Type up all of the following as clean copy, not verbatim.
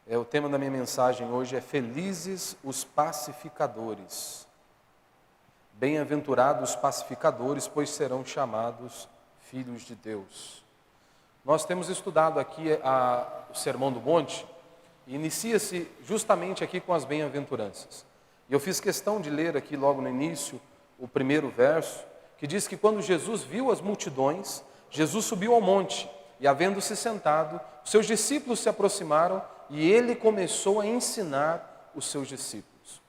O tema da minha mensagem hoje é Felizes os pacificadores. Bem-aventurados os pacificadores, pois serão chamados filhos de Deus. Nós temos estudado aqui o Sermão do Monte, e inicia-se justamente aqui com as bem-aventuranças. E eu fiz questão de ler aqui logo no início o primeiro verso, que diz que quando Jesus viu as multidões, Jesus subiu ao monte, e havendo-se sentado, os seus discípulos se aproximaram, e ele começou a ensinar os seus discípulos.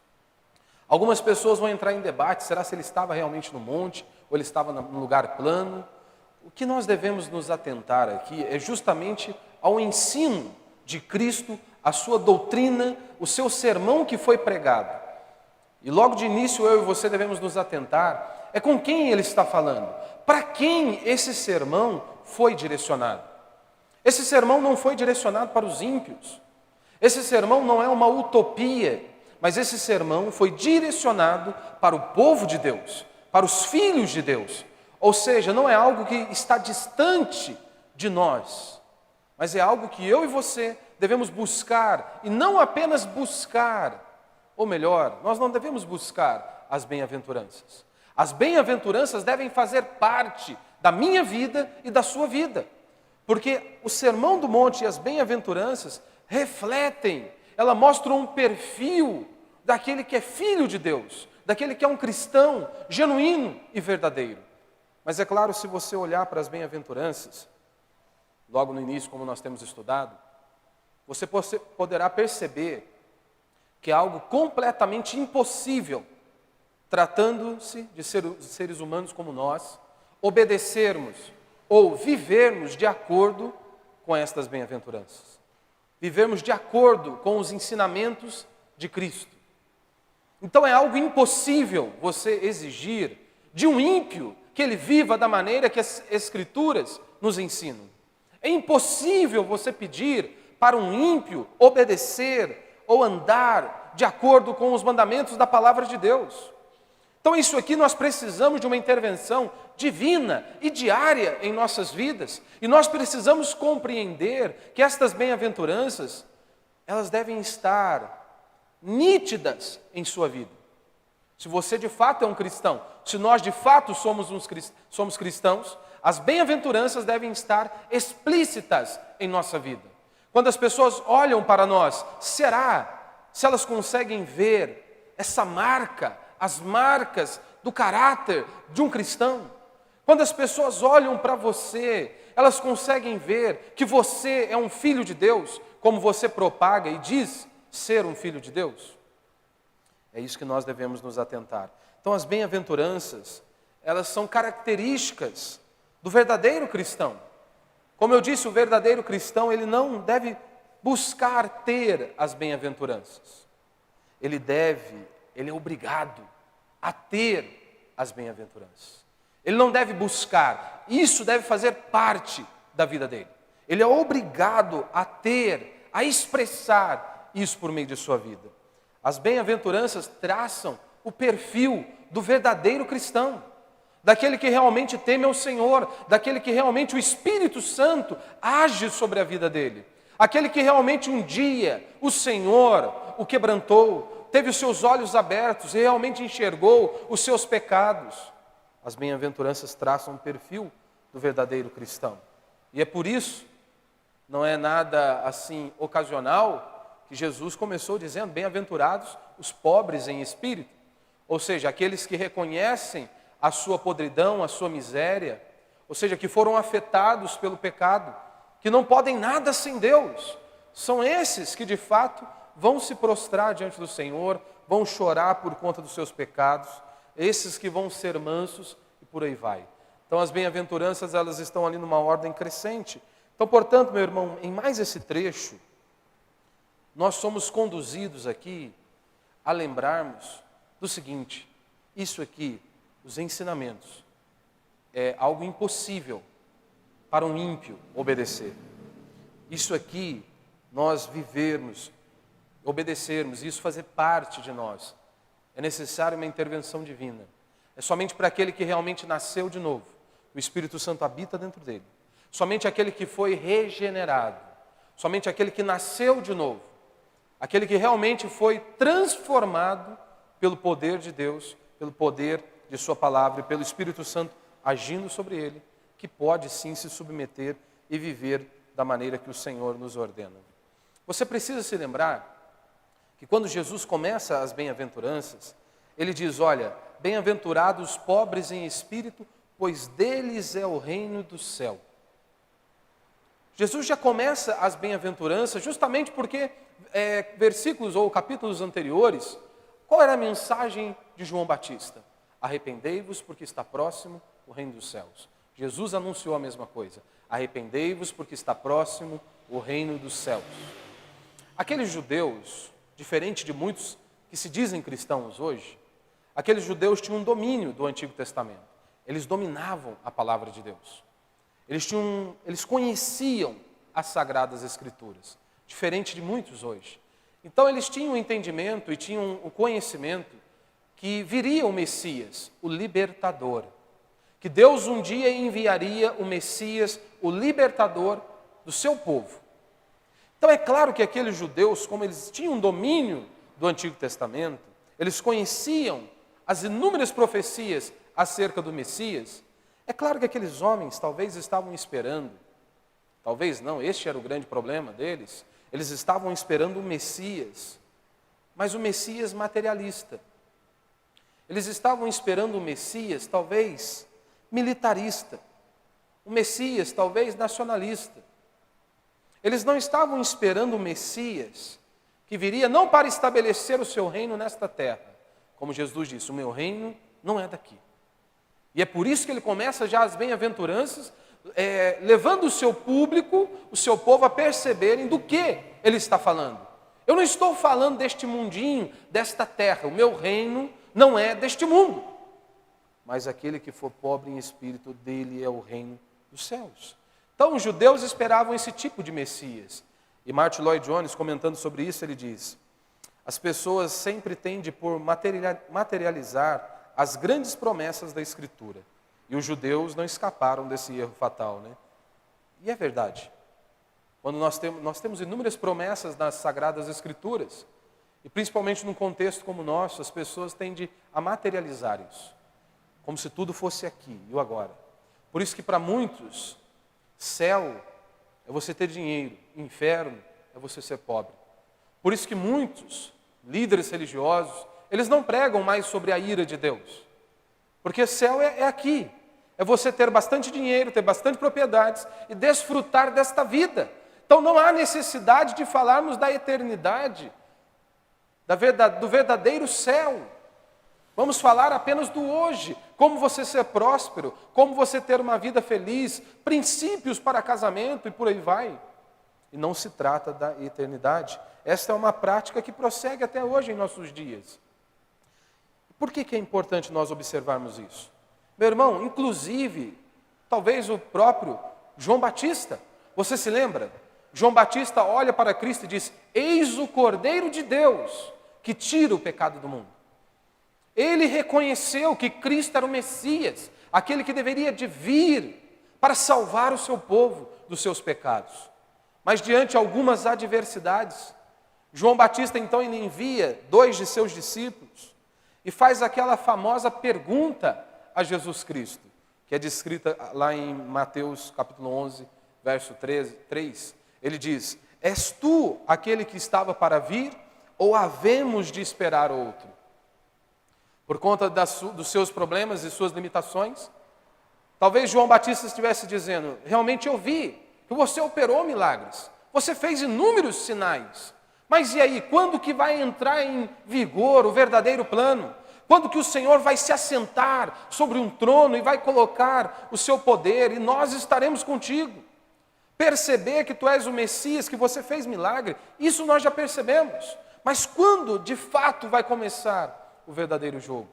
Algumas pessoas vão entrar em debate, será se ele estava realmente no monte, ou ele estava num lugar plano? O que nós devemos nos atentar aqui é justamente ao ensino de Cristo, a sua doutrina, o seu sermão que foi pregado. E logo de início eu e você devemos nos atentar, é com quem ele está falando, para quem esse sermão foi direcionado. Esse sermão não foi direcionado para os ímpios, esse sermão não é uma utopia, mas esse sermão foi direcionado para o povo de Deus, para os filhos de Deus. Ou seja, não é algo que está distante de nós, mas é algo que eu e você devemos buscar, e não apenas buscar, ou melhor, nós não devemos buscar as bem-aventuranças. As bem-aventuranças devem fazer parte da minha vida e da sua vida, porque o Sermão do Monte e as bem-aventuranças refletem, ela mostra um perfil daquele que é filho de Deus, daquele que é um cristão genuíno e verdadeiro. Mas é claro, se você olhar para as bem-aventuranças, logo no início, como nós temos estudado, você poderá perceber que é algo completamente impossível, tratando-se de seres humanos como nós, obedecermos ou vivermos de acordo com estas bem-aventuranças. Vivermos de acordo com os ensinamentos de Cristo. Então é algo impossível você exigir de um ímpio que ele viva da maneira que as Escrituras nos ensinam. É impossível você pedir para um ímpio obedecer ou andar de acordo com os mandamentos da palavra de Deus. Então isso aqui nós precisamos de uma intervenção divina e diária em nossas vidas. E nós precisamos compreender que estas bem-aventuranças, elas devem estar nítidas em sua vida. Se você de fato é um cristão, se nós de fato somos cristãos, as bem-aventuranças devem estar explícitas em nossa vida. Quando as pessoas olham para nós, será se elas conseguem ver essa marca, as marcas do caráter de um cristão? Quando as pessoas olham para você, elas conseguem ver que você é um filho de Deus, como você propaga e diz ser um filho de Deus? É isso que nós devemos nos atentar. Então as bem-aventuranças, elas são características do verdadeiro cristão. Como eu disse, o verdadeiro cristão, ele não deve buscar ter as bem-aventuranças. Ele é obrigado a ter as bem-aventuranças. Ele não deve buscar, isso deve fazer parte da vida dele. Ele é obrigado a ter, a expressar isso por meio de sua vida. As bem-aventuranças traçam o perfil do verdadeiro cristão, daquele que realmente teme ao Senhor, daquele que realmente o Espírito Santo age sobre a vida dele, aquele que realmente um dia o Senhor o quebrantou, teve os seus olhos abertos e realmente enxergou os seus pecados. As bem-aventuranças traçam o perfil do verdadeiro cristão. E é por isso, não é nada assim ocasional, que Jesus começou dizendo, bem-aventurados os pobres em espírito. Ou seja, aqueles que reconhecem a sua podridão, a sua miséria, ou seja, que foram afetados pelo pecado, que não podem nada sem Deus. São esses que de fato vão se prostrar diante do Senhor, vão chorar por conta dos seus pecados, esses que vão ser mansos e por aí vai. Então as bem-aventuranças, elas estão ali numa ordem crescente. Então, portanto, meu irmão, em mais esse trecho, nós somos conduzidos aqui a lembrarmos do seguinte: isso aqui, os ensinamentos, é algo impossível para um ímpio obedecer. Isso aqui, nós vivermos, obedecermos, isso fazer parte de nós, é necessário uma intervenção divina. É somente para aquele que realmente nasceu de novo, o Espírito Santo habita dentro dele. Somente aquele que foi regenerado, somente aquele que nasceu de novo, aquele que realmente foi transformado pelo poder de Deus, pelo poder de sua palavra e pelo Espírito Santo agindo sobre ele, que pode sim se submeter e viver da maneira que o Senhor nos ordena. Você precisa se lembrar que quando Jesus começa as bem-aventuranças, ele diz, olha, bem-aventurados os pobres em espírito, pois deles é o reino do céu. Jesus já começa as bem-aventuranças justamente porque versículos ou capítulos anteriores, qual era a mensagem de João Batista? Arrependei-vos porque está próximo o reino dos céus. Jesus anunciou a mesma coisa. Arrependei-vos porque está próximo o reino dos céus. Aqueles judeus, diferente de muitos que se dizem cristãos hoje, aqueles judeus tinham um domínio do Antigo Testamento. Eles dominavam a palavra de Deus. Eles conheciam as Sagradas Escrituras, diferente de muitos hoje. Então eles tinham o entendimento e tinham o conhecimento que viria o Messias, o libertador. Que Deus um dia enviaria o Messias, o libertador do seu povo. Então é claro que aqueles judeus, como eles tinham domínio do Antigo Testamento, eles conheciam as inúmeras profecias acerca do Messias. É claro que aqueles homens talvez estavam esperando, talvez não, este era o grande problema deles, eles estavam esperando o Messias, mas o Messias materialista. Eles estavam esperando o Messias, talvez, militarista. O Messias, talvez, nacionalista. Eles não estavam esperando o Messias, que viria não para estabelecer o seu reino nesta terra. Como Jesus disse, o meu reino não é daqui. E é por isso que ele começa já as bem-aventuranças, levando o seu público, o seu povo a perceberem do que ele está falando. Eu não estou falando deste mundinho, desta terra. O meu reino não é deste mundo. Mas aquele que for pobre em espírito, dele é o reino dos céus. Então os judeus esperavam esse tipo de Messias. E Martin Lloyd Jones, comentando sobre isso, ele diz: as pessoas sempre tendem por materializar as grandes promessas da Escritura. E os judeus não escaparam desse erro fatal, né? E é verdade. Quando nós temos inúmeras promessas nas Sagradas Escrituras, e principalmente num contexto como o nosso, as pessoas tendem a materializar isso, como se tudo fosse aqui e o agora. Por isso que para muitos, céu é você ter dinheiro, inferno é você ser pobre. Por isso que muitos líderes religiosos, eles não pregam mais sobre a ira de Deus. Porque céu é aqui. É você ter bastante dinheiro, ter bastante propriedades e desfrutar desta vida. Então não há necessidade de falarmos da eternidade, do verdadeiro céu. Vamos falar apenas do hoje, como você ser próspero, como você ter uma vida feliz, princípios para casamento e por aí vai. E não se trata da eternidade. Esta é uma prática que prossegue até hoje em nossos dias. Por que é importante nós observarmos isso? Meu irmão, inclusive, talvez o próprio João Batista, você se lembra? João Batista olha para Cristo e diz: eis o Cordeiro de Deus que tira o pecado do mundo. Ele reconheceu que Cristo era o Messias, aquele que deveria de vir para salvar o seu povo dos seus pecados. Mas diante de algumas adversidades, João Batista então ele envia 2 de seus discípulos e faz aquela famosa pergunta a Jesus Cristo, que é descrita lá em Mateus capítulo 11, verso 3. Ele diz: és tu aquele que estava para vir, ou havemos de esperar outro? Por conta dos seus problemas e suas limitações, talvez João Batista estivesse dizendo: realmente eu vi que você operou milagres, você fez inúmeros sinais, mas e aí, quando que vai entrar em vigor o verdadeiro plano? Quando que o Senhor vai se assentar sobre um trono e vai colocar o seu poder e nós estaremos contigo? Perceber que tu és o Messias, que você fez milagre, isso nós já percebemos. Mas quando de fato vai começar o verdadeiro jogo?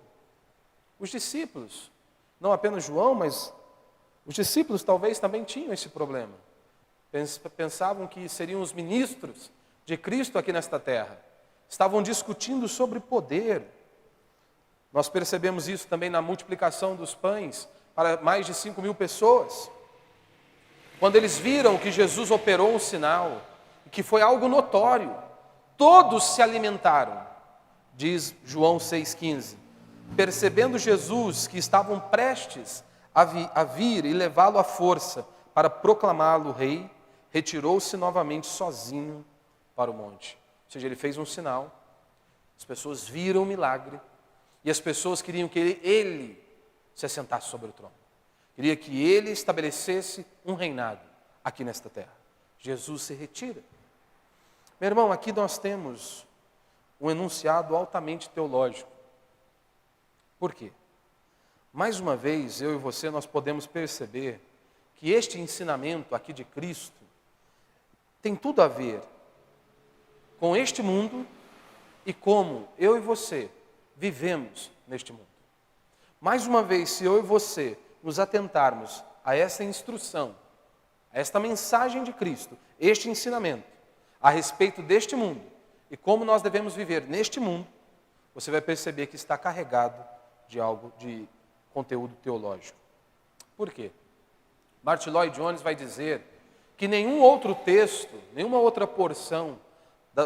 Os discípulos, não apenas João, mas os discípulos talvez também tinham esse problema. Pensavam que seriam os ministros de Cristo aqui nesta terra. Estavam discutindo sobre poder. Nós percebemos isso também na multiplicação dos pães para mais de 5.000 pessoas. Quando eles viram que Jesus operou um sinal, que foi algo notório, todos se alimentaram, diz João 6,15. Percebendo Jesus que estavam prestes a vir e levá-lo à força para proclamá-lo rei, retirou-se novamente sozinho para o monte. Ou seja, ele fez um sinal, as pessoas viram o milagre, e as pessoas queriam que ele se assentasse sobre o trono. Queria que ele estabelecesse um reinado aqui nesta terra. Jesus se retira. Meu irmão, aqui nós temos um enunciado altamente teológico. Por quê? Mais uma vez, eu e você, nós podemos perceber que este ensinamento aqui de Cristo tem tudo a ver com este mundo e como eu e você vivemos neste mundo. Mais uma vez, se eu e você nos atentarmos a essa instrução, a esta mensagem de Cristo, este ensinamento a respeito deste mundo e como nós devemos viver neste mundo, você vai perceber que está carregado de algo, de conteúdo teológico. Por quê? Martin Lloyd Jones vai dizer que nenhum outro texto, nenhuma outra porção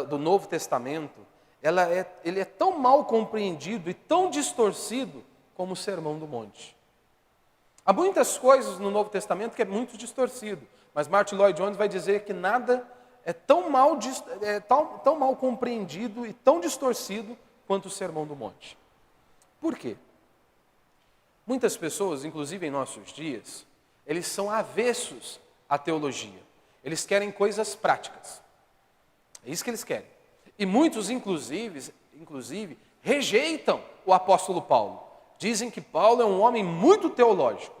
do Novo Testamento, ele é tão mal compreendido e tão distorcido como o Sermão do Monte. Há muitas coisas no Novo Testamento que é muito distorcido, mas Martin Lloyd Jones vai dizer que nada é tão mal compreendido e tão distorcido quanto o Sermão do Monte. Por quê? Muitas pessoas, inclusive em nossos dias, eles são avessos à teologia. Eles querem coisas práticas. É isso que eles querem. E muitos, inclusive, rejeitam o apóstolo Paulo. Dizem que Paulo é um homem muito teológico,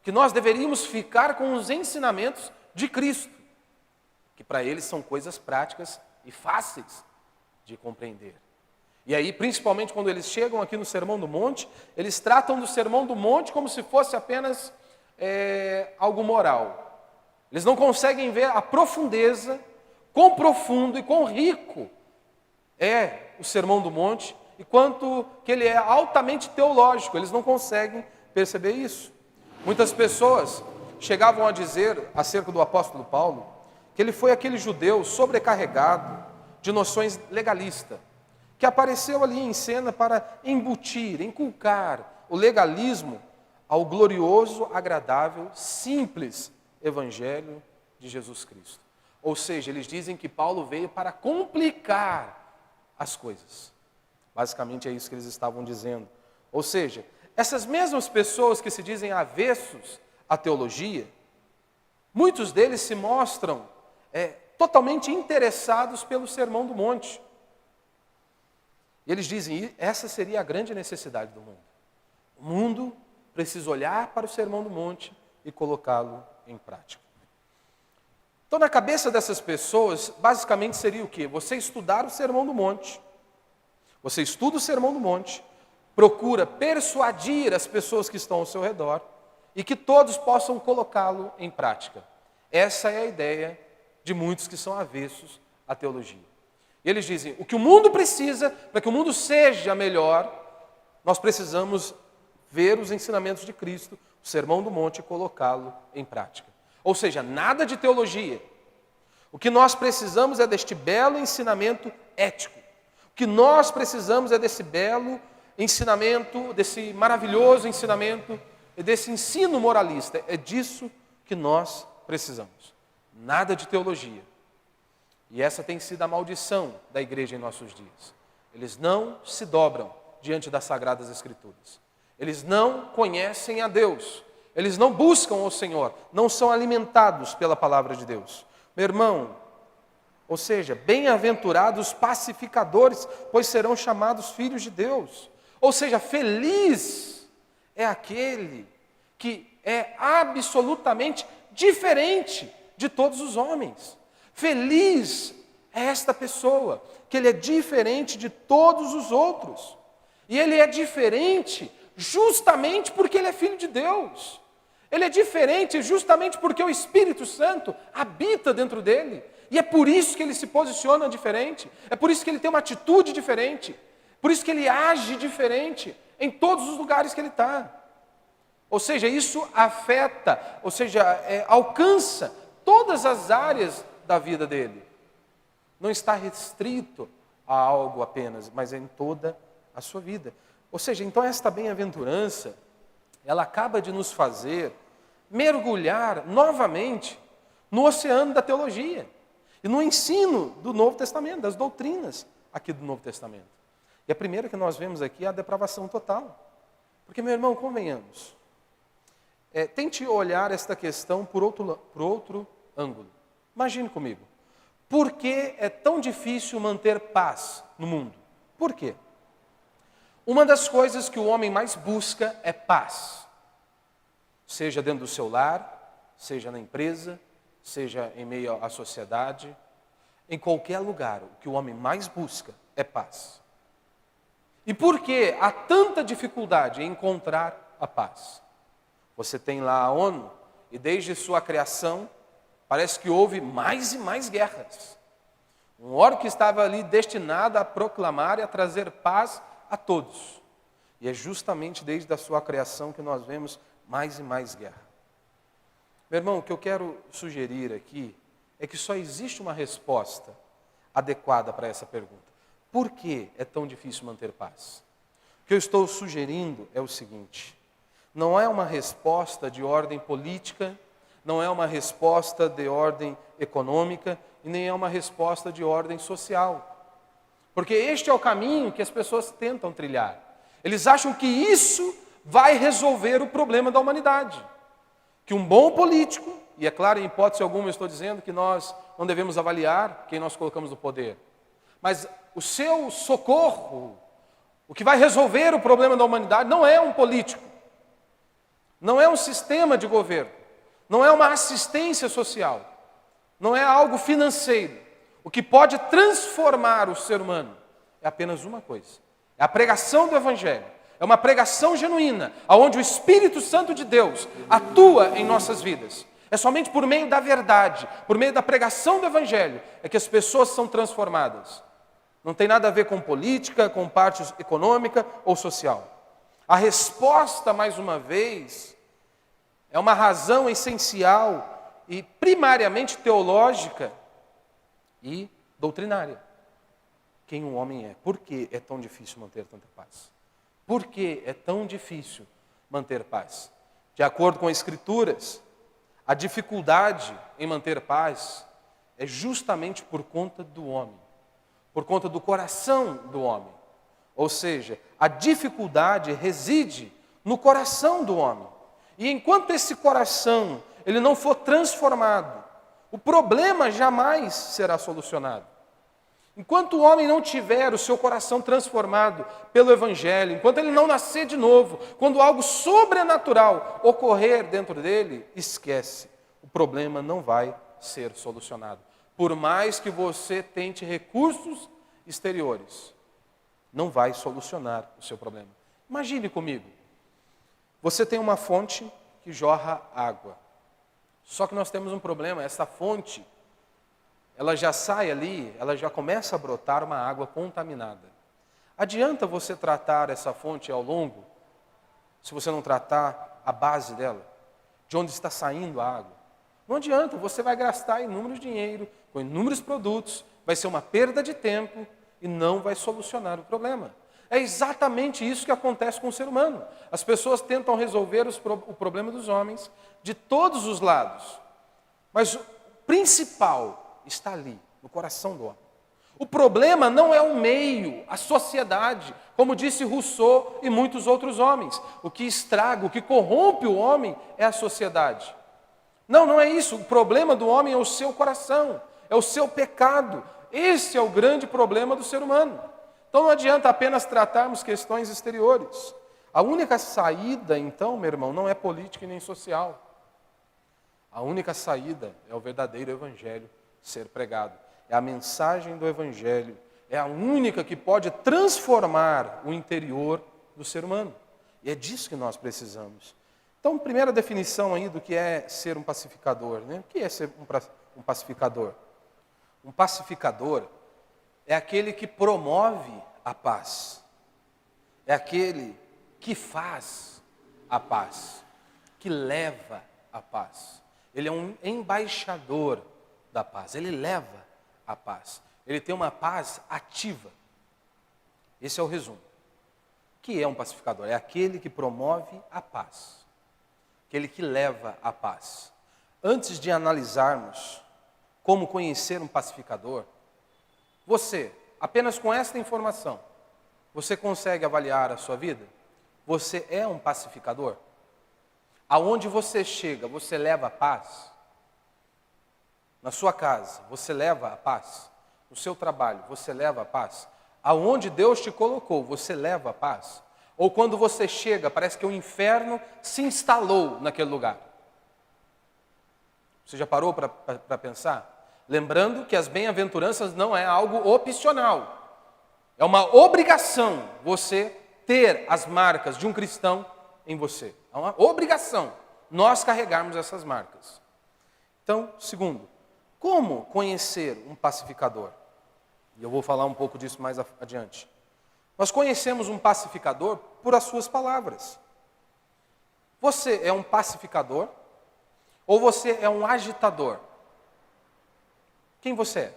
que nós deveríamos ficar com os ensinamentos de Cristo, que para eles são coisas práticas e fáceis de compreender. E aí, principalmente quando eles chegam aqui no Sermão do Monte, eles tratam do Sermão do Monte como se fosse apenas algo moral. Eles não conseguem ver a profundeza, quão profundo e quão rico é o Sermão do Monte, e quanto que ele é altamente teológico. Eles não conseguem perceber isso. Muitas pessoas chegavam a dizer acerca do apóstolo Paulo que ele foi aquele judeu sobrecarregado de noções legalistas, que apareceu ali em cena para embutir, inculcar o legalismo ao glorioso, agradável, simples evangelho de Jesus Cristo. Ou seja, eles dizem que Paulo veio para complicar as coisas. Basicamente é isso que eles estavam dizendo. Ou seja, essas mesmas pessoas que se dizem avessos à teologia, muitos deles se mostram totalmente interessados pelo Sermão do Monte. E eles dizem, essa seria a grande necessidade do mundo. O mundo precisa olhar para o Sermão do Monte e colocá-lo em prática. Então, na cabeça dessas pessoas, basicamente seria o quê? Você estudar o Sermão do Monte, você estuda o Sermão do Monte, procura persuadir as pessoas que estão ao seu redor e que todos possam colocá-lo em prática. Essa é a ideia de muitos que são avessos à teologia. E eles dizem, o que o mundo precisa, para que o mundo seja melhor, nós precisamos ver os ensinamentos de Cristo, o Sermão do Monte, e colocá-lo em prática. Ou seja, nada de teologia. O que nós precisamos é deste belo ensinamento ético. O que nós precisamos é desse belo ensinamento, desse maravilhoso ensinamento, desse ensino moralista. É disso que nós precisamos. Nada de teologia. E essa tem sido a maldição da igreja em nossos dias. Eles não se dobram diante das Sagradas Escrituras. Eles não conhecem a Deus. Eles não buscam o Senhor. Não são alimentados pela palavra de Deus. Meu irmão, ou seja, bem-aventurados pacificadores, pois serão chamados filhos de Deus. Ou seja, feliz é aquele que é absolutamente diferente de todos os homens. Feliz é esta pessoa, que ele é diferente de todos os outros. E ele é diferente justamente porque ele é filho de Deus. Ele é diferente justamente porque o Espírito Santo habita dentro dele. E é por isso que ele se posiciona diferente. É por isso que ele tem uma atitude diferente. Por isso que ele age diferente em todos os lugares que ele está. Ou seja, isso afeta, ou seja, alcança todas as áreas da vida dele. não está restrito a algo apenas, mas é em toda a sua vida. Ou seja, então esta bem-aventurança, ela acaba de nos fazer mergulhar novamente no oceano da teologia e no ensino do Novo Testamento, das doutrinas aqui do Novo Testamento. E a primeira que nós vemos aqui é a depravação total. Porque, meu irmão, convenhamos, tente olhar esta questão por outro ângulo. Imagine comigo. Por que é tão difícil manter paz no mundo? Por quê? Uma das coisas que o homem mais busca é paz. Seja dentro do seu lar, seja na empresa, seja em meio à sociedade, em qualquer lugar, o que o homem mais busca é paz. E por que há tanta dificuldade em encontrar a paz? Você tem lá a ONU, e desde sua criação, parece que houve mais e mais guerras. Um órgão que estava ali destinado a proclamar e a trazer paz a todos. E é justamente desde a sua criação que nós vemos mais e mais guerra. Meu irmão, o que eu quero sugerir aqui é que só existe uma resposta adequada para essa pergunta. Por que é tão difícil manter paz? O que eu estou sugerindo é o seguinte: não é uma resposta de ordem política, não é uma resposta de ordem econômica e nem é uma resposta de ordem social. Porque este é o caminho que as pessoas tentam trilhar. Eles acham que isso vai resolver o problema da humanidade. Que um bom político, e é claro, em hipótese alguma eu estou dizendo que nós não devemos avaliar quem nós colocamos no poder, mas o seu socorro, o que vai resolver o problema da humanidade não é um político, não é um sistema de governo, não é uma assistência social, não é algo financeiro. O que pode transformar o ser humano é apenas uma coisa: é a pregação do Evangelho. É uma pregação genuína, onde o Espírito Santo de Deus atua em nossas vidas. É somente por meio da verdade, por meio da pregação do Evangelho, é que as pessoas são transformadas. Não tem nada a ver com política, com parte econômica ou social. A resposta, mais uma vez, é uma razão essencial e primariamente teológica e doutrinária. Quem o homem é? Por que é tão difícil manter tanta paz? Por que é tão difícil manter paz? De acordo com as Escrituras, a dificuldade em manter paz é justamente por conta do homem, por conta do coração do homem. Ou seja, a dificuldade reside no coração do homem. E enquanto esse coração ele não for transformado, o problema jamais será solucionado. Enquanto o homem não tiver o seu coração transformado pelo Evangelho, enquanto ele não nascer de novo, quando algo sobrenatural ocorrer dentro dele, esquece, o problema não vai ser solucionado. Por mais que você tente recursos exteriores, não vai solucionar o seu problema. Imagine comigo, você tem uma fonte que jorra água, só que nós temos um problema, essa fonte, ela já sai ali, ela já começa a brotar uma água contaminada. Adianta você tratar essa fonte ao longo, se você não tratar a base dela, de onde está saindo a água? Não adianta, você vai gastar inúmeros dinheiro, com inúmeros produtos, vai ser uma perda de tempo e não vai solucionar o problema. É exatamente isso que acontece com o ser humano. As pessoas tentam resolver o problema dos homens de todos os lados, mas o principal está ali, no coração do homem. O problema não é o meio, a sociedade, como disse Rousseau e muitos outros homens. O que estraga, o que corrompe o homem é a sociedade. Não, não é isso. O problema do homem é o seu coração, é o seu pecado. Esse é o grande problema do ser humano. Então não adianta apenas tratarmos questões exteriores. A única saída, então, meu irmão, não é política e nem social. A única saída é o verdadeiro Evangelho ser pregado. É a mensagem do Evangelho. É a única que pode transformar o interior do ser humano. E é disso que nós precisamos. Então, primeira definição aí do que é ser um pacificador, né? O que é ser um pacificador? Um pacificador é aquele que promove a paz. É aquele que faz a paz, que leva a paz. Ele é um embaixador da paz, ele leva a paz. ele tem uma paz ativa. Esse é o resumo. O que é um pacificador? É aquele que promove a paz, aquele que leva a paz. Antes de analisarmos como conhecer um pacificador, você, apenas com esta informação, você consegue avaliar a sua vida? Você é um pacificador? Aonde você chega, você leva a paz? Na sua casa, você leva a paz? No seu trabalho, você leva a paz? Aonde Deus te colocou, você leva a paz? Ou quando você chega, parece que o inferno se instalou naquele lugar? Você já parou para pensar? Lembrando que as bem-aventuranças não é algo opcional. É uma obrigação você ter as marcas de um cristão em você. É uma obrigação nós carregarmos essas marcas. Então, segundo, como conhecer um pacificador? E eu vou falar um pouco disso mais adiante. Nós conhecemos um pacificador por as suas palavras. Você é um pacificador ou você é um agitador? Quem você é?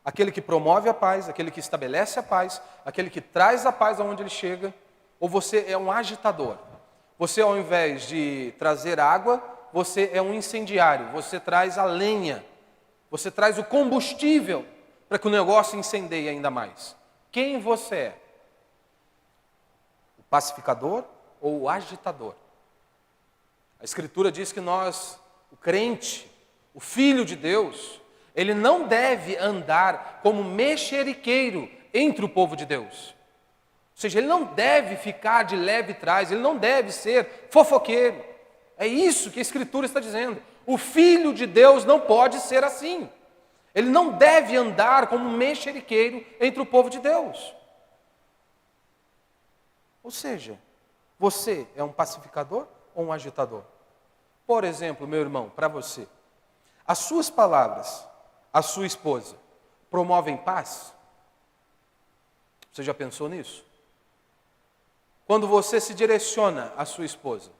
Aquele que promove a paz, aquele que estabelece a paz, aquele que traz a paz aonde ele chega, ou você é um agitador? Você, ao invés de trazer água, você é um incendiário, você traz a lenha, você traz o combustível para que o negócio incendeie ainda mais. Quem você é? O pacificador ou o agitador? A Escritura diz que nós, o crente, o Filho de Deus, ele não deve andar como mexeriqueiro entre o povo de Deus. Ou seja, ele não deve ficar de leve trás, ele não deve ser fofoqueiro. É isso que a Escritura está dizendo. O Filho de Deus não pode ser assim. Ele não deve andar como mexeriqueiro entre o povo de Deus. Ou seja, você é um pacificador ou um agitador? Por exemplo, meu irmão, para você, as suas palavras, a sua esposa, promovem paz? Você já pensou nisso? Quando você se direciona à sua esposa,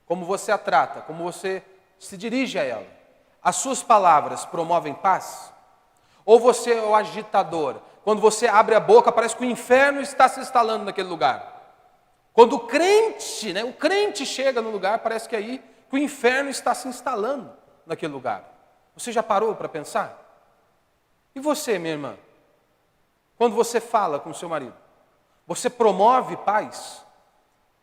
como você a trata, como você se dirige a ela, as suas palavras promovem paz? Ou você é o agitador? Quando você abre a boca, parece que o inferno está se instalando naquele lugar. Quando o crente chega no lugar, parece que aí que o inferno está se instalando naquele lugar. Você já parou para pensar? E você, minha irmã? Quando você fala com o seu marido, você promove paz?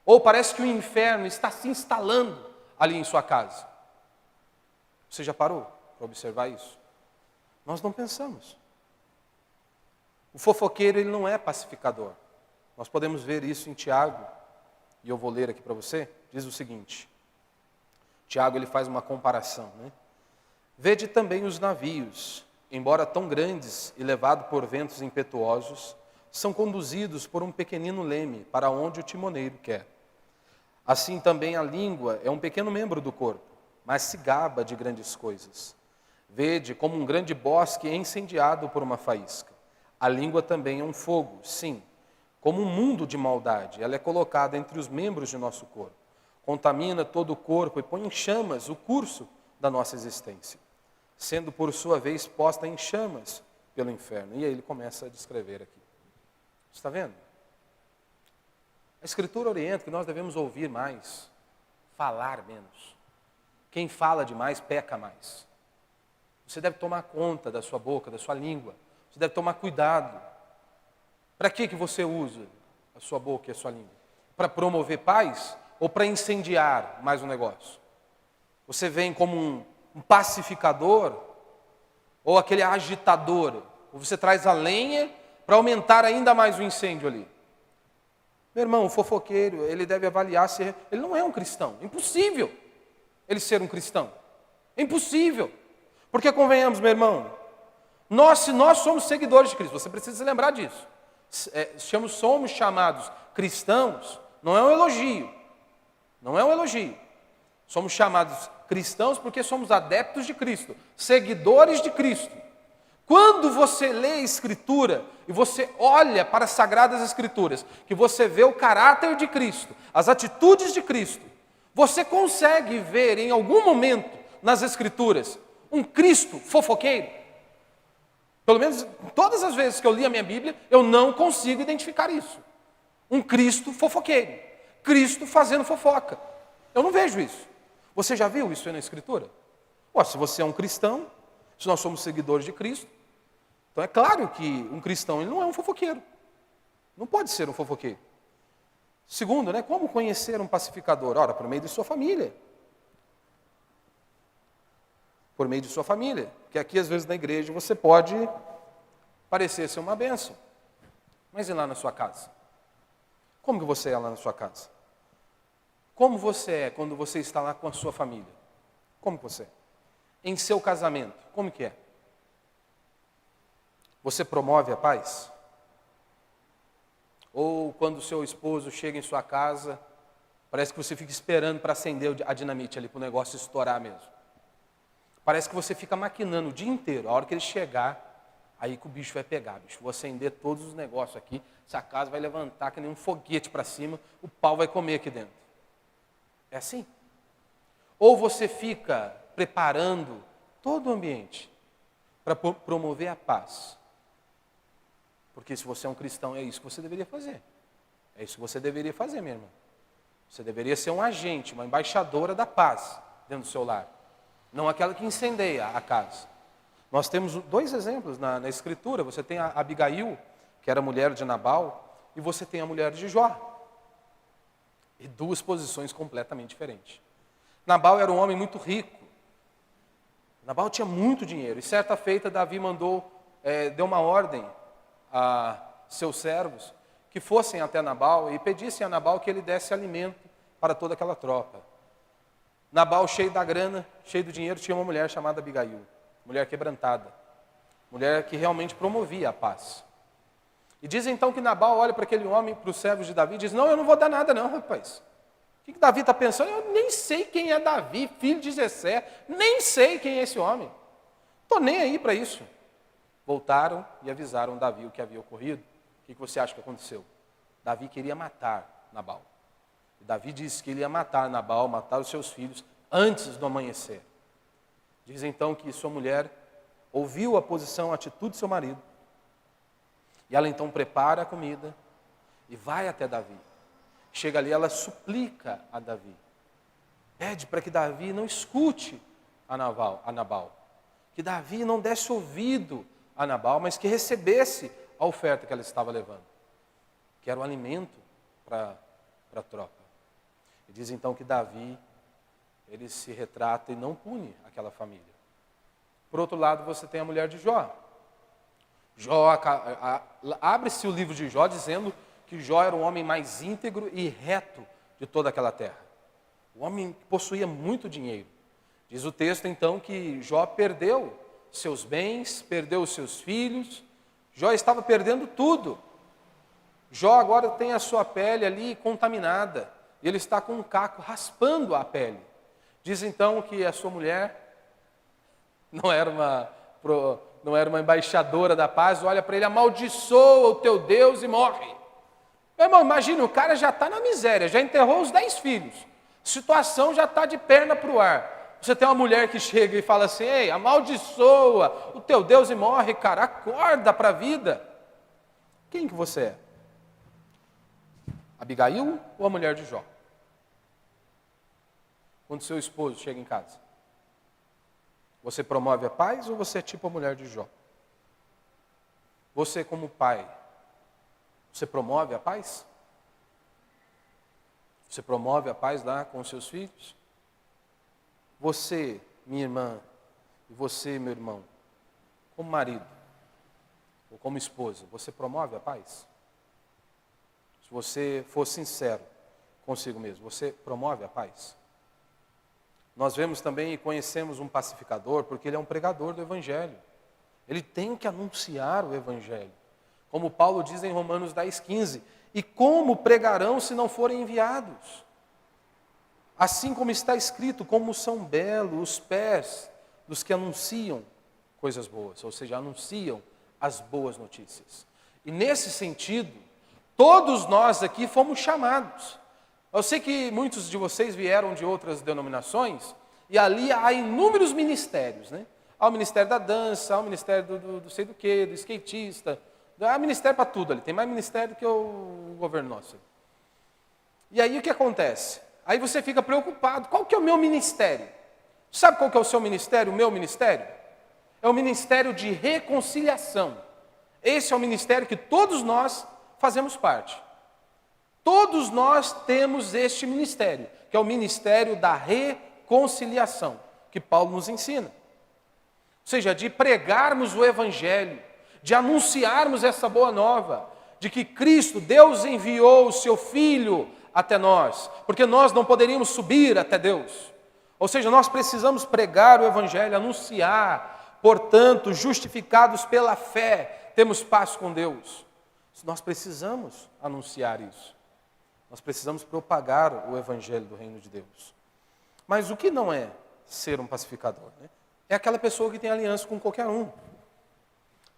Ou parece que o inferno está se instalando ali em sua casa? Você já parou para observar isso? Nós não pensamos. O fofoqueiro, ele não é pacificador. Nós podemos ver isso em Tiago, e eu vou ler aqui para você, diz o seguinte. Tiago, ele faz uma comparação, né? Vede também os navios, embora tão grandes e levados por ventos impetuosos, são conduzidos por um pequenino leme, para onde o timoneiro quer. Assim também a língua é um pequeno membro do corpo, mas se gaba de grandes coisas. Vede como um grande bosque incendiado por uma faísca. A língua também é um fogo, sim, como um mundo de maldade. Ela é colocada entre os membros de nosso corpo. Contamina todo o corpo e põe em chamas o curso da nossa existência, sendo por sua vez posta em chamas pelo inferno. E aí ele começa a descrever aqui. Está vendo? A Escritura orienta que nós devemos ouvir mais, falar menos. Quem fala demais, peca mais. Você deve tomar conta da sua boca, da sua língua. Você deve tomar cuidado. Para que você usa a sua boca e a sua língua? Para promover paz ou para incendiar mais um negócio? Você vem como um pacificador ou aquele agitador? Ou você traz a lenha para aumentar ainda mais o incêndio ali? Meu irmão, o fofoqueiro, ele deve avaliar se ele não é um cristão. Impossível ele ser um cristão. É impossível. Porque convenhamos, meu irmão, se nós somos seguidores de Cristo, você precisa se lembrar disso. Somos chamados cristãos, não é um elogio. Não é um elogio. Somos chamados cristãos porque somos adeptos de Cristo, seguidores de Cristo. Quando você lê a Escritura e você olha para as Sagradas Escrituras, que você vê o caráter de Cristo, as atitudes de Cristo, você consegue ver em algum momento nas Escrituras um Cristo fofoqueiro? Pelo menos todas as vezes que eu li a minha Bíblia, eu não consigo identificar isso. Um Cristo fofoqueiro. Cristo fazendo fofoca. Eu não vejo isso. Você já viu isso aí na Escritura? Se você é um cristão, se nós somos seguidores de Cristo, então é claro que um cristão ele não é um fofoqueiro. Não pode ser um fofoqueiro. Segundo, como conhecer um pacificador? Ora, por meio de sua família. Por meio de sua família. Porque aqui, às vezes, na igreja, você pode parecer ser uma bênção. Mas e lá na sua casa? Como que você é lá na sua casa? Como você é quando você está lá com a sua família? Como que você é? Em seu casamento, como que é? Você promove a paz? Ou quando o seu esposo chega em sua casa, parece que você fica esperando para acender a dinamite ali, para o negócio estourar mesmo. Parece que você fica maquinando o dia inteiro. A hora que ele chegar, aí que o bicho vai pegar. Bicho, vou acender todos os negócios aqui, essa casa vai levantar que nem um foguete para cima, o pau vai comer aqui dentro. É assim? Ou você fica preparando todo o ambiente para promover a paz. Porque se você é um cristão, é isso que você deveria fazer. É isso que você deveria fazer, minha irmã. Você deveria ser um agente, uma embaixadora da paz dentro do seu lar. Não aquela que incendeia a casa. Nós temos 2 exemplos na Escritura. Você tem a Abigail, que era mulher de Nabal, e você tem a mulher de Jó. E 2 posições completamente diferentes. Nabal era um homem muito rico. Nabal tinha muito dinheiro. E certa feita, Davi deu uma ordem a seus servos que fossem até Nabal e pedissem a Nabal que ele desse alimento para toda aquela tropa. Nabal, cheio da grana, cheio do dinheiro, tinha uma mulher chamada Abigail, mulher quebrantada, mulher que realmente promovia a paz. E diz então que Nabal olha para aquele homem, para os servos de Davi, e diz: não, eu não vou dar nada não, rapaz. O que Davi está pensando? Eu nem sei quem é Davi, filho de Jessé, nem sei quem é esse homem. Estou nem aí para isso. Voltaram e avisaram Davi o que havia ocorrido. O que você acha que aconteceu? Davi queria matar Nabal. E Davi disse que ele ia matar Nabal, matar os seus filhos, antes do amanhecer. Diz então que sua mulher ouviu a atitude de seu marido. E ela então prepara a comida e vai até Davi. Chega ali, ela suplica a Davi. Pede para que Davi não escute a Nabal. Que Davi não desse ouvido a Nabal, mas que recebesse a oferta que ela estava levando, que era o alimento para a tropa. E diz então que Davi, ele se retrata e não pune aquela família. Por outro lado, você tem a mulher de Jó. Abre-se o livro de Jó dizendo que Jó era o homem mais íntegro e reto de toda aquela terra. O homem que possuía muito dinheiro. Diz o texto então que Jó perdeu seus bens, perdeu os seus filhos. Jó estava perdendo tudo. Jó agora tem a sua pele ali contaminada. Ele está com um caco raspando a pele. Diz então que a sua mulher não era uma embaixadora da paz, olha para ele: amaldiçoa o teu Deus e morre. Meu irmão, imagina, o cara já está na miséria, já enterrou os 10 filhos. A situação já está de perna para o ar. Você tem uma mulher que chega e fala assim: ei, amaldiçoa o teu Deus e morre, cara, acorda para a vida. Quem que você é? Abigail ou a mulher de Jó? Quando seu esposo chega em casa, você promove a paz ou você é tipo a mulher de Jó? Você como pai, você promove a paz? Você promove a paz lá com os seus filhos? Você, minha irmã, e você, meu irmão, como marido ou como esposa, você promove a paz? Se você for sincero consigo mesmo, você promove a paz? Nós vemos também e conhecemos um pacificador porque ele é um pregador do Evangelho. Ele tem que anunciar o Evangelho. Como Paulo diz em Romanos 10:15, e como pregarão se não forem enviados? Assim como está escrito, como são belos os pés dos que anunciam coisas boas, ou seja, anunciam as boas notícias. E nesse sentido, todos nós aqui fomos chamados. Eu sei que muitos de vocês vieram de outras denominações, e ali há inúmeros ministérios, né? Há o ministério da dança, há o ministério do sei do quê, do skatista. Há ministério para tudo ali. Tem mais ministério que o governo nosso. E aí o que acontece? Aí você fica preocupado. Qual que é o meu ministério? Sabe qual que é o seu ministério, o meu ministério? É o ministério de reconciliação. Esse é o ministério que todos nós fazemos parte. Todos nós temos este ministério, que é o ministério da reconciliação, que Paulo nos ensina. Ou seja, de pregarmos o Evangelho, de anunciarmos essa boa nova, de que Cristo, Deus enviou o seu Filho até nós, porque nós não poderíamos subir até Deus. Ou seja, nós precisamos pregar o Evangelho, anunciar, portanto, justificados pela fé, temos paz com Deus. Nós precisamos anunciar isso. Nós precisamos propagar o Evangelho do Reino de Deus. Mas o que não é ser um pacificador? Né? É aquela pessoa que tem aliança com qualquer um.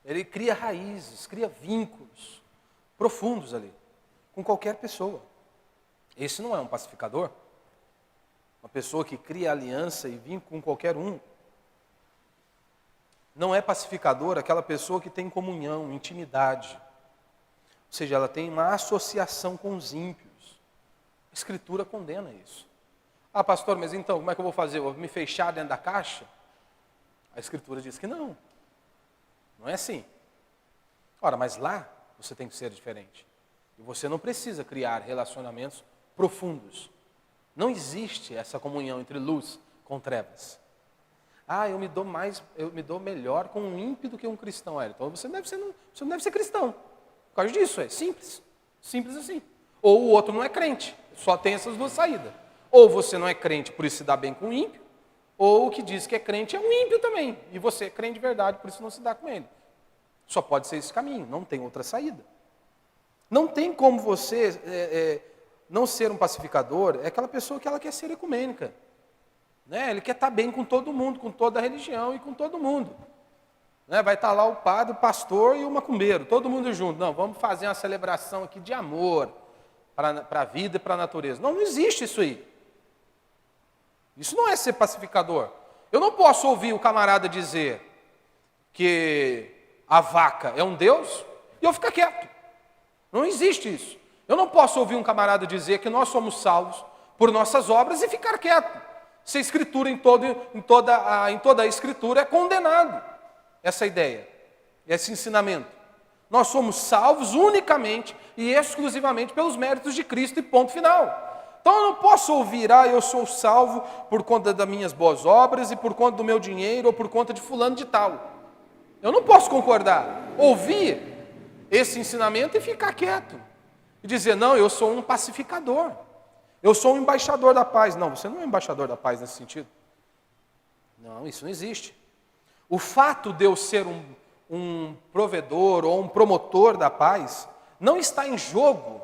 Ele cria raízes, cria vínculos profundos ali, com qualquer pessoa. Esse não é um pacificador. Uma pessoa que cria aliança e vínculo com qualquer um. Não é pacificador aquela pessoa que tem comunhão, intimidade. Ou seja, ela tem uma associação com os ímpios. A Escritura condena isso. Ah, pastor, mas então, como é que eu vou fazer? Eu vou me fechar dentro da caixa? A Escritura diz que não. Não é assim. Ora, mas lá você tem que ser diferente. E você não precisa criar relacionamentos profundos. Não existe essa comunhão entre luz com trevas. Ah, eu me dou melhor com um ímpio do que um cristão. Então você não deve ser cristão. Por causa disso, é simples. Simples assim. Ou o outro não é crente. Só tem essas duas saídas. Ou você não é crente, por isso se dá bem com o ímpio, ou o que diz que é crente é um ímpio também. E você é crente de verdade, por isso não se dá com ele. Só pode ser esse caminho, não tem outra saída. Não tem como você não ser um pacificador, é aquela pessoa que ela quer ser ecumênica. Né? Ele quer estar bem com todo mundo, com toda a religião e com todo mundo. Né? Vai estar lá o padre, o pastor e o macumbeiro, todo mundo junto. Não, vamos fazer uma celebração aqui de amor para a vida e para a natureza. Não existe isso aí. Isso não é ser pacificador. Eu não posso ouvir o camarada dizer que a vaca é um deus e eu ficar quieto. Não existe isso. Eu não posso ouvir um camarada dizer que nós somos salvos por nossas obras e ficar quieto. Se a Escritura, em toda a Escritura, é condenado essa ideia, esse ensinamento. Nós somos salvos unicamente e exclusivamente pelos méritos de Cristo e ponto final. Então eu não posso ouvir, eu sou salvo por conta das minhas boas obras e por conta do meu dinheiro ou por conta de fulano de tal. Eu não posso concordar. Ouvir esse ensinamento e ficar quieto. E dizer, não, eu sou um pacificador. Eu sou um embaixador da paz. Não, você não é um embaixador da paz nesse sentido. Não, isso não existe. O fato de eu ser um provedor ou um promotor da paz não está em jogo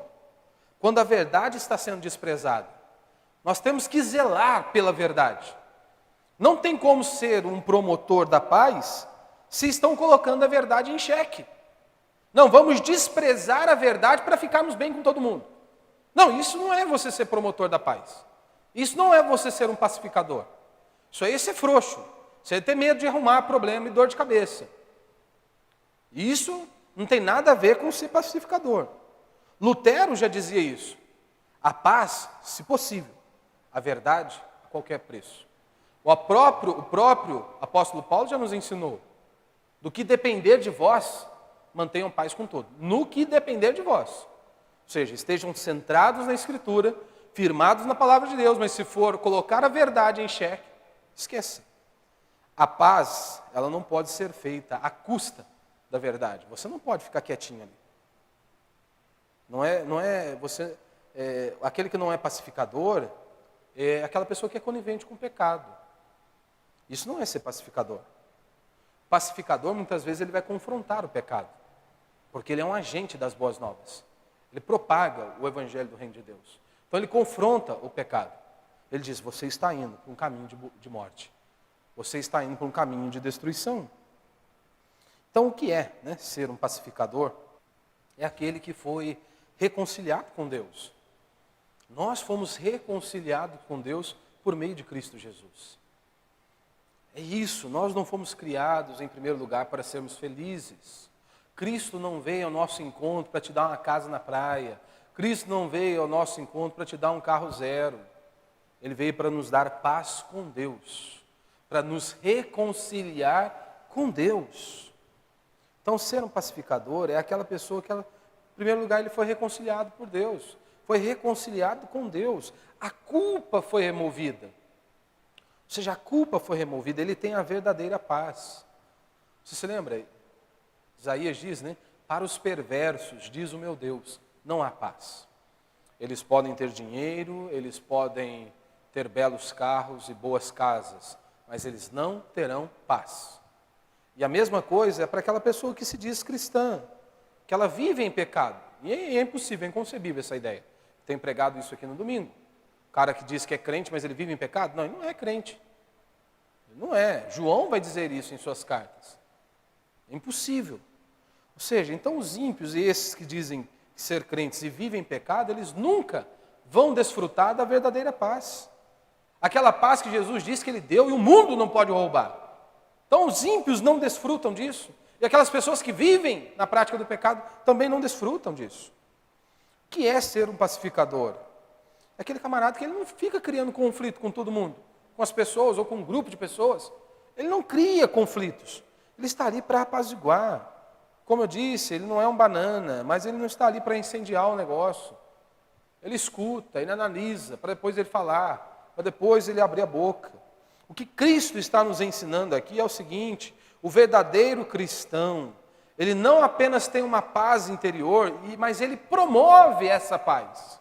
quando a verdade está sendo desprezada. Nós temos que zelar pela verdade. Não tem como ser um promotor da paz se estão colocando a verdade em xeque. Não, vamos desprezar a verdade para ficarmos bem com todo mundo. Não, isso não é você ser promotor da paz. Isso não é você ser um pacificador. Isso aí é ser frouxo. Isso aí é ter medo de arrumar problema e dor de cabeça. Isso não tem nada a ver com ser pacificador. Lutero já dizia isso. A paz, se possível. A verdade, a qualquer preço. O próprio apóstolo Paulo já nos ensinou. Do que depender de vós, mantenham paz com todo. No que depender de vós. Ou seja, estejam centrados na Escritura, firmados na palavra de Deus, mas se for colocar a verdade em xeque, esqueça. A paz, ela não pode ser feita à custa da verdade. Você não pode ficar quietinho ali. Aquele que não é pacificador é aquela pessoa que é conivente com o pecado. Isso não é ser pacificador. Pacificador, muitas vezes, ele vai confrontar o pecado, porque ele é um agente das boas novas. Ele propaga o evangelho do reino de Deus. Então ele confronta o pecado. Ele diz, você está indo por um caminho de morte. Você está indo por um caminho de destruição. Então o que é, ser um pacificador? É aquele que foi reconciliado com Deus. Nós fomos reconciliados com Deus por meio de Cristo Jesus. É isso, nós não fomos criados, em primeiro lugar, para sermos felizes. Cristo não veio ao nosso encontro para te dar uma casa na praia. Cristo não veio ao nosso encontro para te dar um carro zero. Ele veio para nos dar paz com Deus, para nos reconciliar com Deus. Então, ser um pacificador é aquela pessoa que, em primeiro lugar, ele foi reconciliado por Deus. Foi reconciliado com Deus. A culpa foi removida. Ou seja, a culpa foi removida, ele tem a verdadeira paz. Você se lembra? Isaías diz, né? Para os perversos, diz o meu Deus, não há paz. Eles podem ter dinheiro, eles podem ter belos carros e boas casas, mas eles não terão paz. E a mesma coisa é para aquela pessoa que se diz cristã, que ela vive em pecado. E é impossível, é inconcebível essa ideia. Tenho pregado isso aqui no domingo. O cara que diz que é crente, mas ele vive em pecado? Não, ele não é crente. Ele não é. João vai dizer isso em suas cartas. É impossível. Ou seja, então os ímpios e esses que dizem ser crentes e vivem em pecado, eles nunca vão desfrutar da verdadeira paz. Aquela paz que Jesus disse que Ele deu e o mundo não pode roubar. Então os ímpios não desfrutam disso. E aquelas pessoas que vivem na prática do pecado também não desfrutam disso. O que é ser um pacificador? É aquele camarada que ele não fica criando conflito com todo mundo, com as pessoas ou com um grupo de pessoas. Ele não cria conflitos. Ele está ali para apaziguar. Como eu disse, ele não é um banana, mas ele não está ali para incendiar o negócio. Ele escuta, ele analisa, para depois ele falar, para depois ele abrir a boca. O que Cristo está nos ensinando aqui é o seguinte: o verdadeiro cristão, ele não apenas tem uma paz interior, mas ele promove essa paz.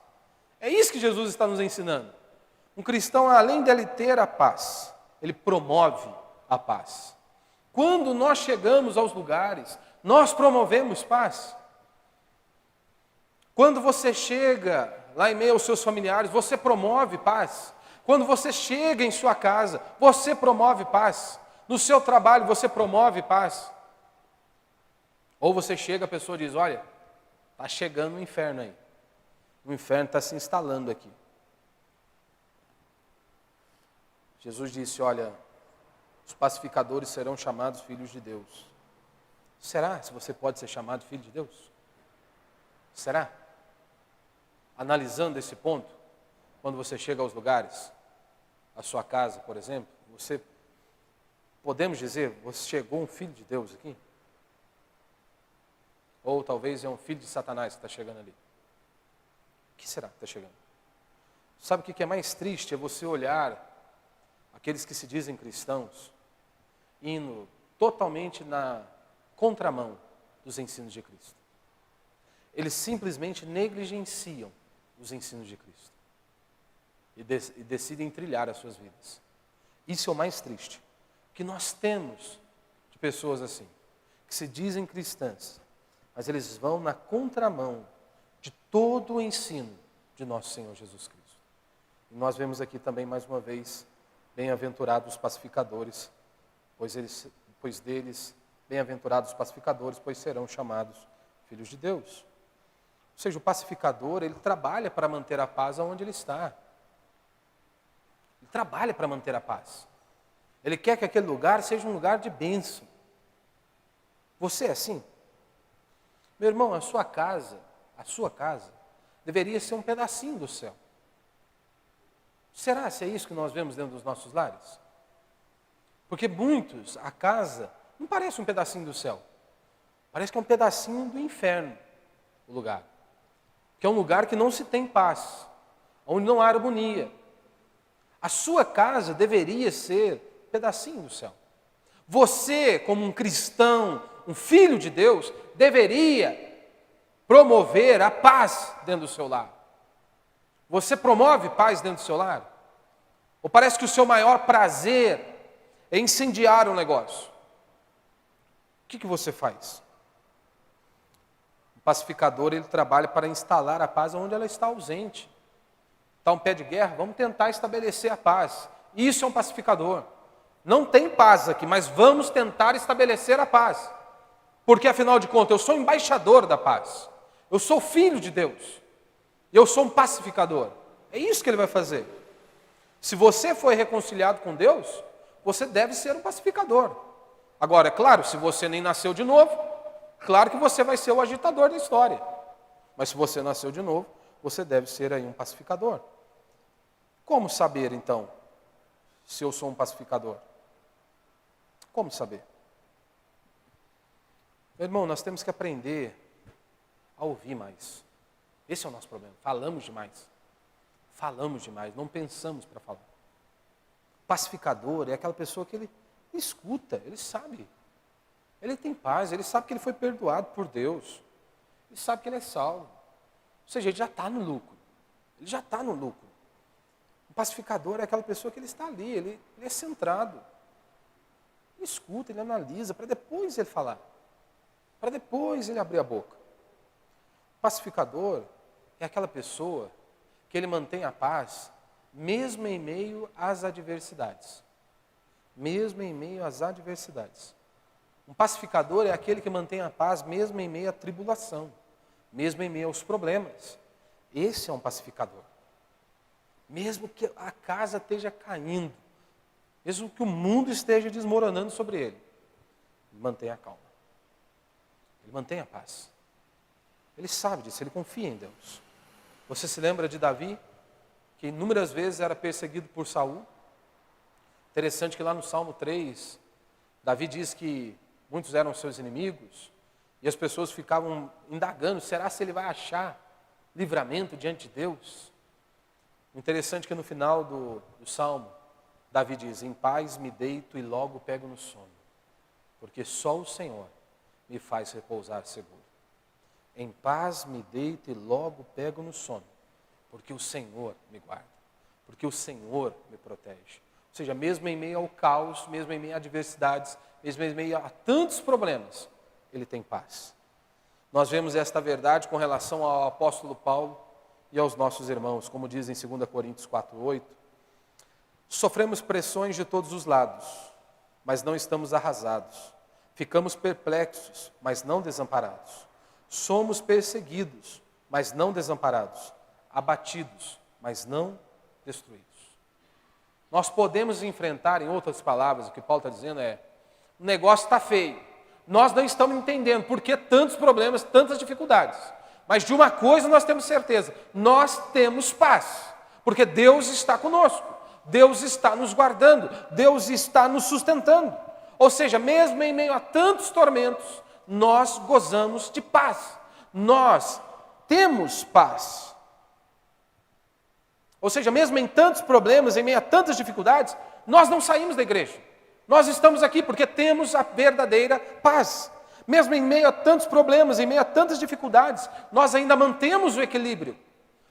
É isso que Jesus está nos ensinando. Um cristão, além dele ter a paz, ele promove a paz. Quando nós chegamos aos lugares, nós promovemos paz. Quando você chega lá em meio aos seus familiares, você promove paz. Quando você chega em sua casa, você promove paz. No seu trabalho, você promove paz. Ou você chega, a pessoa diz, olha, está chegando o inferno aí. O inferno está se instalando aqui. Jesus disse, olha, os pacificadores serão chamados filhos de Deus. Será se você pode ser chamado filho de Deus? Será? Analisando esse ponto, quando você chega aos lugares, a sua casa, por exemplo, podemos dizer, você chegou um filho de Deus aqui? Ou talvez é um filho de Satanás que está chegando ali. O que será que está chegando? Sabe o que é mais triste? É você olhar aqueles que se dizem cristãos indo totalmente na contramão dos ensinos de Cristo. Eles simplesmente negligenciam os ensinos de Cristo e decidem trilhar as suas vidas. Isso é o mais triste, que nós temos de pessoas assim, que se dizem cristãs, mas eles vão na contramão de todo o ensino de nosso Senhor Jesus Cristo. E nós vemos aqui também, mais uma vez, bem-aventurados os pacificadores, pois deles, bem-aventurados os pacificadores, pois serão chamados filhos de Deus. Ou seja, o pacificador, ele trabalha para manter a paz onde ele está. Ele trabalha para manter a paz. Ele quer que aquele lugar seja um lugar de bênção. Você é assim? Meu irmão, a sua casa, deveria ser um pedacinho do céu. Será se é isso que nós vemos dentro dos nossos lares? Porque muitos, a casa não parece um pedacinho do céu. Parece que é um pedacinho do inferno, o lugar. Que é um lugar que não se tem paz, onde não há harmonia. A sua casa deveria ser um pedacinho do céu. Você, como um cristão, um filho de Deus, deveria promover a paz dentro do seu lar. Você promove paz dentro do seu lar? Ou parece que o seu maior prazer é incendiar um negócio? O que você faz? O pacificador, ele trabalha para instalar a paz onde ela está ausente. Está um pé de guerra, vamos tentar estabelecer a paz. Isso é um pacificador. Não tem paz aqui, mas vamos tentar estabelecer a paz. Porque, afinal de contas, eu sou embaixador da paz. Eu sou filho de Deus. Eu sou um pacificador. É isso que ele vai fazer. Se você foi reconciliado com Deus, você deve ser um pacificador. Agora, é claro, se você nem nasceu de novo, claro que você vai ser o agitador da história. Mas se você nasceu de novo, você deve ser aí um pacificador. Como saber, então, se eu sou um pacificador? Como saber? Meu irmão, nós temos que aprender a ouvir mais. Esse é o nosso problema. Falamos demais. Falamos demais, não pensamos para falar. Pacificador é aquela pessoa que ele escuta, ele sabe. Ele tem paz, ele sabe que ele foi perdoado por Deus. Ele sabe que ele é salvo. Ou seja, ele já está no lucro. Ele já está no lucro. O pacificador é aquela pessoa que ele está ali, ele é centrado. Ele escuta, ele analisa, para depois ele falar. Para depois ele abrir a boca. O pacificador é aquela pessoa que ele mantém a paz, mesmo em meio às adversidades. Mesmo em meio às adversidades. Um pacificador é aquele que mantém a paz mesmo em meio à tribulação, mesmo em meio aos problemas. Esse é um pacificador. Mesmo que a casa esteja caindo, mesmo que o mundo esteja desmoronando sobre ele, ele mantém a calma. Ele mantém a paz. Ele sabe disso, ele confia em Deus. Você se lembra de Davi, que inúmeras vezes era perseguido por Saul? Interessante que lá no Salmo 3, Davi diz que muitos eram seus inimigos, e as pessoas ficavam indagando, será se ele vai achar livramento diante de Deus? Interessante que no final do Salmo, Davi diz, em paz me deito e logo pego no sono, porque só o Senhor me faz repousar seguro. Em paz me deito e logo pego no sono, porque o Senhor me guarda, porque o Senhor me protege. Ou seja, mesmo em meio ao caos, mesmo em meio a adversidades, mesmo em meio a tantos problemas, ele tem paz. Nós vemos esta verdade com relação ao apóstolo Paulo e aos nossos irmãos, como diz em 2 Coríntios 4:8. Sofremos pressões de todos os lados, mas não estamos arrasados. Ficamos perplexos, mas não desamparados. Somos perseguidos, mas não desamparados. Abatidos, mas não destruídos. Nós podemos enfrentar, em outras palavras, o que Paulo está dizendo é, o negócio está feio. Nós não estamos entendendo por que tantos problemas, tantas dificuldades. Mas de uma coisa nós temos certeza, nós temos paz. Porque Deus está conosco, Deus está nos guardando, Deus está nos sustentando. Ou seja, mesmo em meio a tantos tormentos, nós gozamos de paz. Nós temos paz. Ou seja, mesmo em tantos problemas, em meio a tantas dificuldades, nós não saímos da igreja. Nós estamos aqui porque temos a verdadeira paz. Mesmo em meio a tantos problemas, em meio a tantas dificuldades, nós ainda mantemos o equilíbrio,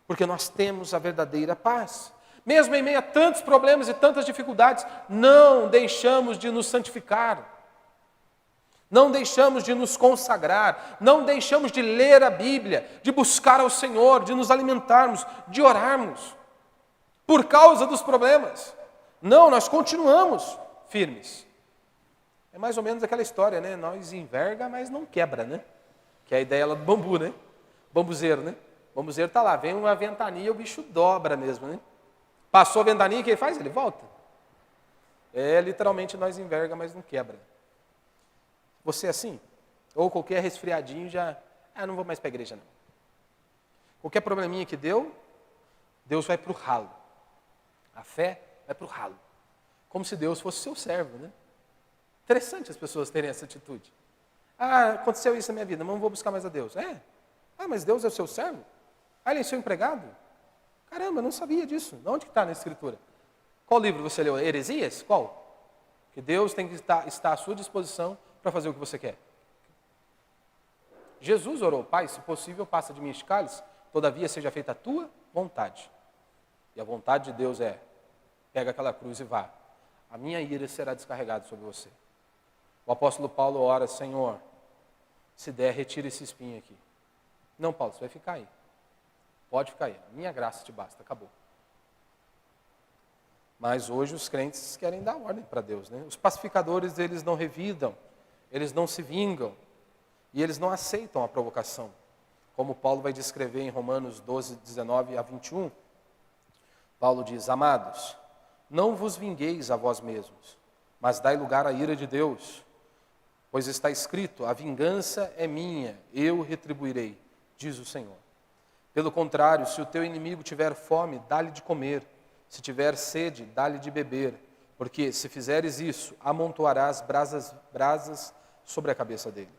porque nós temos a verdadeira paz. Mesmo em meio a tantos problemas e tantas dificuldades, não deixamos de nos santificar. Não deixamos de nos consagrar, não deixamos de ler a Bíblia, de buscar ao Senhor, de nos alimentarmos, de orarmos, por causa dos problemas. Não, nós continuamos firmes. É mais ou menos aquela história, né? Nós enverga, mas não quebra, né? Que é a ideia lá do bambu, né? Bambuzeiro, né? Bambuzeiro está lá, vem uma ventania, o bicho dobra mesmo, né? Passou a ventania, o que ele faz? Ele volta. É, literalmente, nós enverga, mas não quebra. Você é assim? Ou qualquer resfriadinho já, não vou mais para a igreja não. Qualquer probleminha que deu, Deus vai para o ralo. A fé vai para o ralo. Como se Deus fosse seu servo, né? Interessante as pessoas terem essa atitude. Aconteceu isso na minha vida, mas não vou buscar mais a Deus. Mas Deus é o seu servo? Ele é seu empregado? Caramba, eu não sabia disso. Onde que está na Escritura? Qual livro você leu? Heresias? Qual? Que Deus tem que estar à sua disposição para fazer o que você quer. Jesus orou, Pai, se possível, passa de mim este cálice, todavia seja feita a tua vontade. E a vontade de Deus é, pega aquela cruz e vá. A minha ira será descarregada sobre você. O apóstolo Paulo ora, Senhor, se der, retira esse espinho aqui. Não, Paulo, você vai ficar aí. Pode ficar aí. A minha graça te basta, acabou. Mas hoje os crentes querem dar ordem para Deus, né? Os pacificadores, eles não revidam, eles não se vingam e eles não aceitam a provocação. Como Paulo vai descrever em Romanos 12, 19 a 21, Paulo diz, amados, não vos vingueis a vós mesmos, mas dai lugar à ira de Deus. Pois está escrito, a vingança é minha, eu retribuirei, diz o Senhor. Pelo contrário, se o teu inimigo tiver fome, dá-lhe de comer. Se tiver sede, dá-lhe de beber. Porque se fizeres isso, amontoarás brasas sobre a cabeça dele.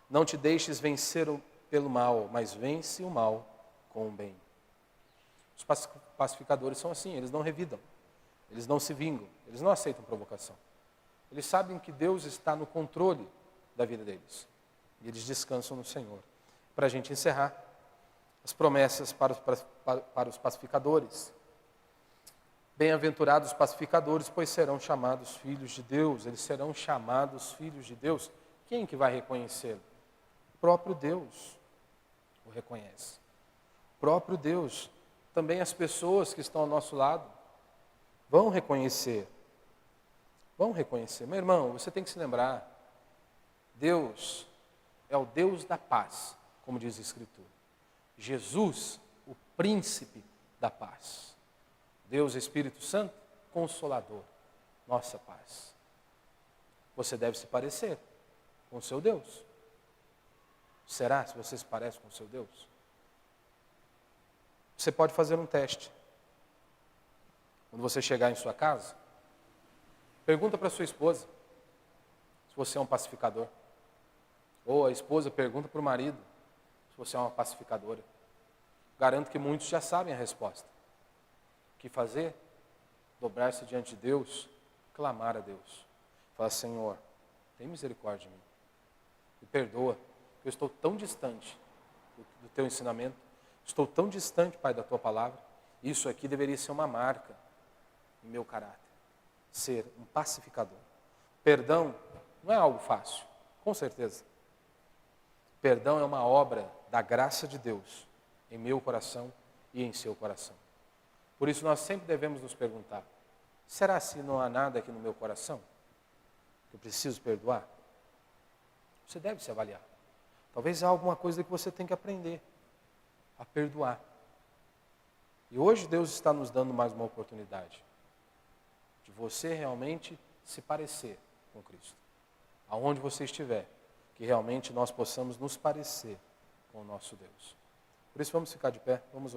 Não te deixes vencer pelo mal, mas vence o mal com o bem. Os pacificadores são assim, eles não revidam, eles não se vingam, eles não aceitam provocação. Eles sabem que Deus está no controle da vida deles. E eles descansam no Senhor. Para a gente encerrar, as promessas para os pacificadores. Bem-aventurados os pacificadores, pois serão chamados filhos de Deus. Eles serão chamados filhos de Deus. Quem que vai reconhecê-lo? O próprio Deus o reconhece. O próprio Deus. Também as pessoas que estão ao nosso lado vão reconhecer. Vão reconhecer. Meu irmão, você tem que se lembrar, Deus é o Deus da paz, como diz a Escritura. Jesus, o príncipe da paz. Deus, Espírito Santo, consolador, nossa paz. Você deve se parecer com o seu Deus. Será se você se parece com o seu Deus? Você pode fazer um teste. Quando você chegar em sua casa, pergunta para sua esposa se você é um pacificador. Ou a esposa pergunta para o marido se você é uma pacificadora. Garanto que muitos já sabem a resposta. O que fazer? Dobrar-se diante de Deus, clamar a Deus. Falar, Senhor, tem misericórdia de mim. Me perdoa, eu estou tão distante do teu ensinamento. Estou tão distante, Pai, da tua palavra. Isso aqui deveria ser uma marca em meu caráter. Ser um pacificador. Perdão não é algo fácil, com certeza. Perdão é uma obra da graça de Deus em meu coração e em seu coração. Por isso nós sempre devemos nos perguntar, será se não há nada aqui no meu coração que eu preciso perdoar? Você deve se avaliar. Talvez há alguma coisa que você tem que aprender a perdoar. E hoje Deus está nos dando mais uma oportunidade de você realmente se parecer com Cristo. Aonde você estiver, que realmente nós possamos nos parecer com o nosso Deus. Por isso vamos ficar de pé, vamos orar.